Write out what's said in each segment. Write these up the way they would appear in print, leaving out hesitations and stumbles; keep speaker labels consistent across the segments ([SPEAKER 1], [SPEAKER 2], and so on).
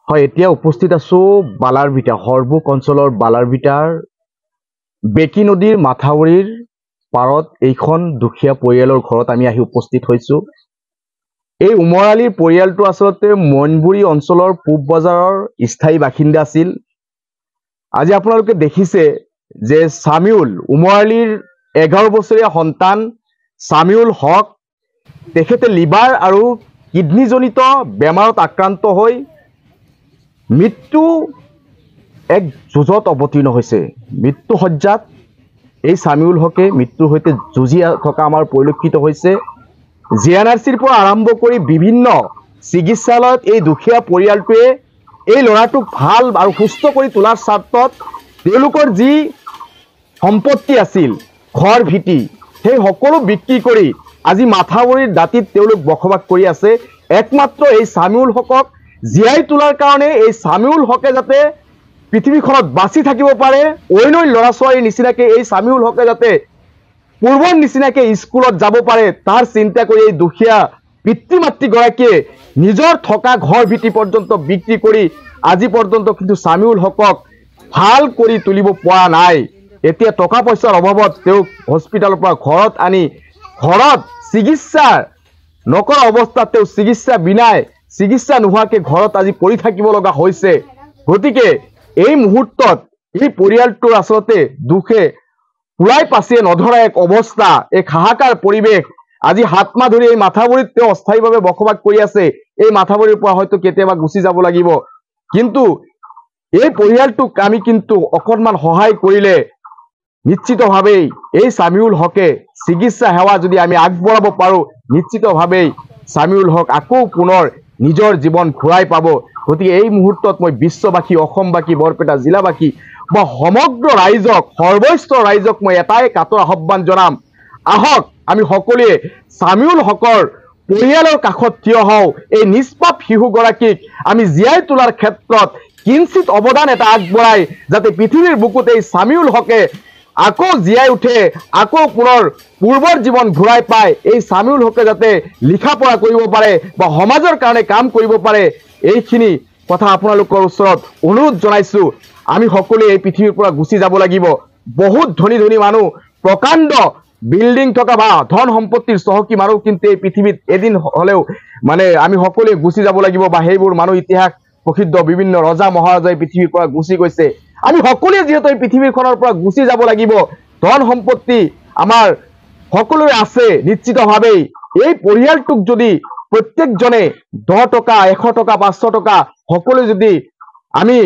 [SPEAKER 1] হয় এতিয়া উপস্থিত আছো বালাৰভিটা হৰবুক অঞ্চলৰ বালাৰভিটাৰ বেকি নদীৰ মাথাউৰিৰ পাৰত এইখন দুখীয়া পৰিয়ালৰ ঘৰত আমি আহি উপস্থিত হৈছো। এই উমৰালীৰ পৰিয়ালটো আচলতে মইনবুৰী অঞ্চলৰ পূব বজাৰৰ স্থায়ী বাসিন্দা আছিল। আজি আপোনালোকে দেখিছে যে সামিউল উমৰালীৰ 11 বছৰীয়া সন্তান সামিউল হক তেখেতে লিভাৰ আৰু কিডনিজনিত বেমাৰত আক্ৰান্ত হৈ মৃত্যু এক যুঁজত অৱতীৰ্ণ হৈছে। মৃত্যু সজ্জাত এই সামিউল হকে মৃত্যুৰ সৈতে যুঁজি থকা আমাৰ পৰিলক্ষিত হৈছে। জিএনআৰচিৰ পৰা আৰম্ভ কৰি বিভিন্ন চিকিৎসালয়ত এই দুখীয়া পৰিয়ালটোৱে এই ল'ৰাটোক ভাল আৰু সুস্থ কৰি তোলাৰ স্বাৰ্থত তেওঁলোকৰ যি সম্পত্তি আছিল ঘৰ ভিটি সেই সকলো বিক্ৰী কৰি আজি মাথাউৰিৰ দাঁতিত তেওঁলোক বসবাস কৰি আছে। একমাত্ৰ এই সামিউল হকক জীয়াই তোলাৰ কাৰণে এই সামিউল হকে যাতে পৃথিৱীখনত বাচি থাকিব পাৰে, অইন ল'ৰা ছোৱালীৰ নিচিনাকে এই সামিউল হকে যাতে পূৰ্বৰ নিচিনাকে স্কুলত যাব পাৰে তাৰ চিন্তা কৰি এই দুখীয়া পিতৃ মাতৃগৰাকীয়ে নিজৰ থকা ঘৰ ভিটি পৰ্যন্ত বিক্ৰী কৰি আজি পৰ্যন্ত কিন্তু সামিউল হকক ভাল কৰি তুলিব পৰা নাই। এতিয়া টকা পইচাৰ অভাৱত তেওঁক হস্পিটালৰ পৰা ঘৰত আনি ঘৰত চিকিৎসা নকৰা অৱস্থাত তেওঁ চিকিৎসা নোহোৱাকে ঘৰত আজি পৰি থাকিব লগা হৈছে। গতিকে এই মুহূৰ্তত এই পৰিয়ালটোৰ আচলতে দুখে পুৰাই পাছিয়ে নধৰা এক অৱস্থা, এক হাহাকাৰ পৰিৱেশ। আজি 7 মাহ ধৰি এই মাথাউৰিত তেওঁ অস্থায়ীভাৱে বসবাস কৰি আছে। এই মাথাউৰিৰ পৰা হয়তো কেতিয়াবা গুচি যাব লাগিব, কিন্তু এই পৰিয়ালটোক আমি কিন্তু অকণমান সহায় কৰিলে নিশ্চিতভাৱেই এই সামিউল হকে চিকিৎসা সেৱা যদি আমি আগবঢ়াব পাৰো নিশ্চিতভাৱেই সামিউল হক আকৌ পুনৰ নিজৰ জীৱন ঘূৰাই পাব। গতিকে এই মুহূৰ্তত মই বিশ্ববাসী, অসমবাসী, বৰপেটা জিলাবাসী বা সমগ্ৰ ৰাইজক, সৰ্বস্ত ৰাইজক মই এটাই কাতৰ আহ্বান জনাম, আহক আমি সকলোৱে সামিউল হকৰ পৰিয়ালৰ কাষত থিয় হওঁ। এই নিষ্পাপ শিশুগৰাকীক আমি জীয়াই তোলাৰ ক্ষেত্ৰত কিঞ্চিত অৱদান এটা আগবঢ়াই যাতে পৃথিৱীৰ বুকুত এই সামিউল হকে আকৌ জীয়াই উঠে, আকৌ পুনৰ পূৰ্বৰ জীৱন ঘূৰাই পায়, এই সামিউল হকে যাতে লিখা পঢ়া কৰিব পাৰে বা সমাজৰ কাৰণে কাম কৰিব পাৰে, এইখিনি কথা আপোনালোকৰ ওচৰত অনুৰোধ জনাইছো। আমি সকলোৱে এই পৃথিৱীৰ পৰা গুচি যাব লাগিব। বহুত ধনী ধনী মানুহ, প্ৰকাণ্ড বিল্ডিং থকা বা ধন সম্পত্তিৰ চহকী মানুহ কিন্তু এই পৃথিৱীত এদিন হলেও মানে আমি সকলোৱে গুচি যাব লাগিব, বা সেইবোৰ মানুহ ইতিহাস প্ৰসিদ্ধ বিভিন্ন ৰজা মহাৰজাই পৃথিৱীৰ পৰা গুচি গৈছে। আমি সকলোৱে যিহেতু এই পৃথিৱীখনৰ পৰা গুচি যাব লাগিব, ধন সম্পত্তি আমাৰ সকলোৰে আছে নিশ্চিতভাৱেই। এই পৰিয়ালটোক যদি প্ৰত্যেকজনে 10 টকা 100 টকা 500 টকা সকলো যদি আমি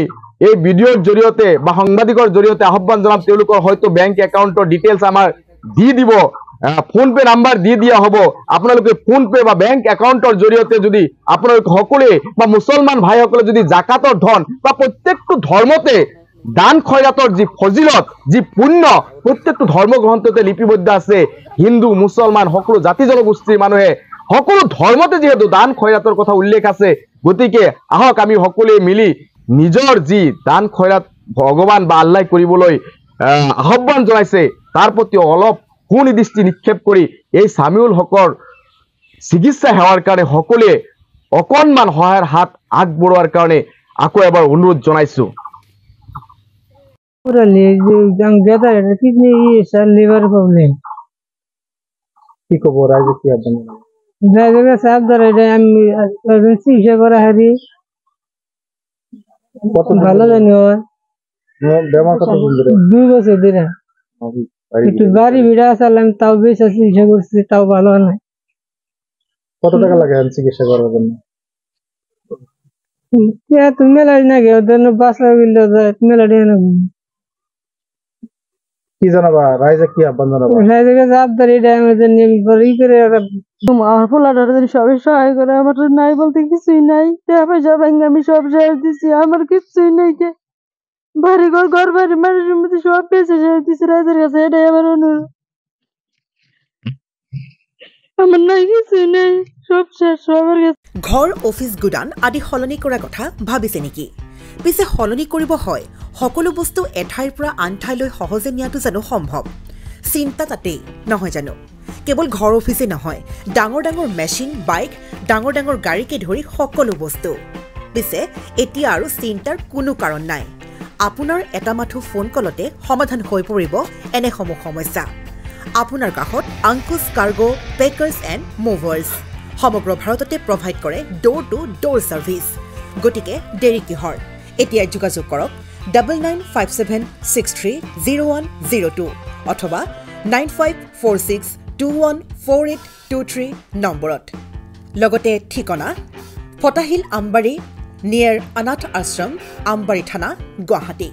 [SPEAKER 1] এই ভিডিঅ'ৰ জৰিয়তে বা সাংবাদিকৰ জৰিয়তে আহ্বান জনাম, তেওঁলোকৰ হয়তো বেংক একাউণ্টৰ ডিটেইলছ আমাৰ দি দিব, ফোন পে নাম্বাৰ দি দিয়া হ'ব। আপোনালোকে ফোন পে বা বেংক একাউণ্টৰ জৰিয়তে যদি আপোনালোক সকলোৱে বা মুছলমান ভাইসকলে যদি জাকাতৰ ধন বা প্ৰত্যেকটো ধৰ্মতে দান খয়ৰাতৰ যি ফজিলত, যি পুণ্য প্ৰত্যেকটো ধৰ্মগ্ৰন্থতে লিপিবদ্ধ আছে। হিন্দু মুছলমান সকলো জাতি জনগোষ্ঠীৰ মানুহে সকলো ধৰ্মতে যিহেতু দান খয়ৰাতৰ কথা উল্লেখ আছে, গতিকে আহক আমি সকলোৱে মিলি নিজৰ যি দান খয়ৰাত ভগৱান বা আল্লাই কৰিবলৈ আহ্বান জনাইছে তাৰ প্ৰতি অলপ সুনিৰ্দিষ্টি নিক্ষেপ কৰি এই সামিউল হকৰ চিকিৎসা সেৱাৰ কাৰণে সকলোৱে অকণমান সহায়ৰ হাত আগবঢ়োৱাৰ কাৰণে আকৌ এবাৰ অনুৰোধ জনাইছো।
[SPEAKER 2] লিভার প্রবলেম
[SPEAKER 3] কি কব রাইজে কি আবেদন
[SPEAKER 2] রাইজে সাহেব ধরে আমি চিকিৎসা করা হারি
[SPEAKER 3] কত
[SPEAKER 2] ভালো জানি হয়
[SPEAKER 3] বেমার কত দিন ধরে
[SPEAKER 2] 2 বছর ধরে একটু বাড়ি ভিড়া চালাম, তাও বেশি চিকিৎসা করছি, তাও ভালো না।
[SPEAKER 3] কত টাকা লাগে চিকিৎসা করার জন্য?
[SPEAKER 2] তুমি মেলাড়ি না গে ওদের বাসা বিল্ড মেলাড়ি না
[SPEAKER 3] কি জানাবা রাইজে কি আহ্বান জানাবা?
[SPEAKER 2] রাইজে জবাবদারি এটা আমাদের নিয়ে করে আমার পোলাটার সবাই সহায় করে, আমার নাই বলতে কিছুই নাই। পয়সা ভাঙ্গে আমি সব শেষ দিছি, আমার কিছুই নেই। কে বাড়ি ঘর বাড়ি মানুষের মধ্যে সব পেয়েছে শেষ দিছি রাইজের কাছে, এটাই আমার অনুরোধ। আমার নাই কিছুই নেই, সব শেষ সবার কাছে।
[SPEAKER 4] ঘৰ অফিচ গুদান আদি সলনি কৰা কথা ভাবিছে নেকি? পিছে সলনি কৰিব হয় সকলো বস্তু এঠাইৰ পৰা আন ঠাইলৈ সহজে নিয়াটো জানো সম্ভৱ? চিন্তা তাতেই নহয় জানো? কেৱল ঘৰ অফিচে নহয়, ডাঙৰ ডাঙৰ মেচিন, বাইক, ডাঙৰ ডাঙৰ গাড়ীকে ধৰি সকলো বস্তু পিছে এতিয়া আৰু চিন্তাৰ কোনো কাৰণ নাই আপোনাৰ এটা মাথো ফোন কলতে সমাধান হৈ পৰিব এনেসমূহ সমস্যা আপোনাৰ কাষত আংকুশ কাৰ্গো পেকাৰ্ছ এণ্ড মুভাৰ্ছ সমগ্ৰ ভাৰততে প্ৰভাইড কৰে ডোৰ টু ডোৰ ছাৰ্ভিচ গতিকে দেৰি কিহৰ এতিয়া যোগাযোগ কৰক 9957630102 অথবা 9546214823 নম্বৰত লগতে ঠিকনা ফটাহিল আমবাৰী নিয়াৰ অনাথ আশ্ৰম আমবাৰী থানা গুৱাহাটী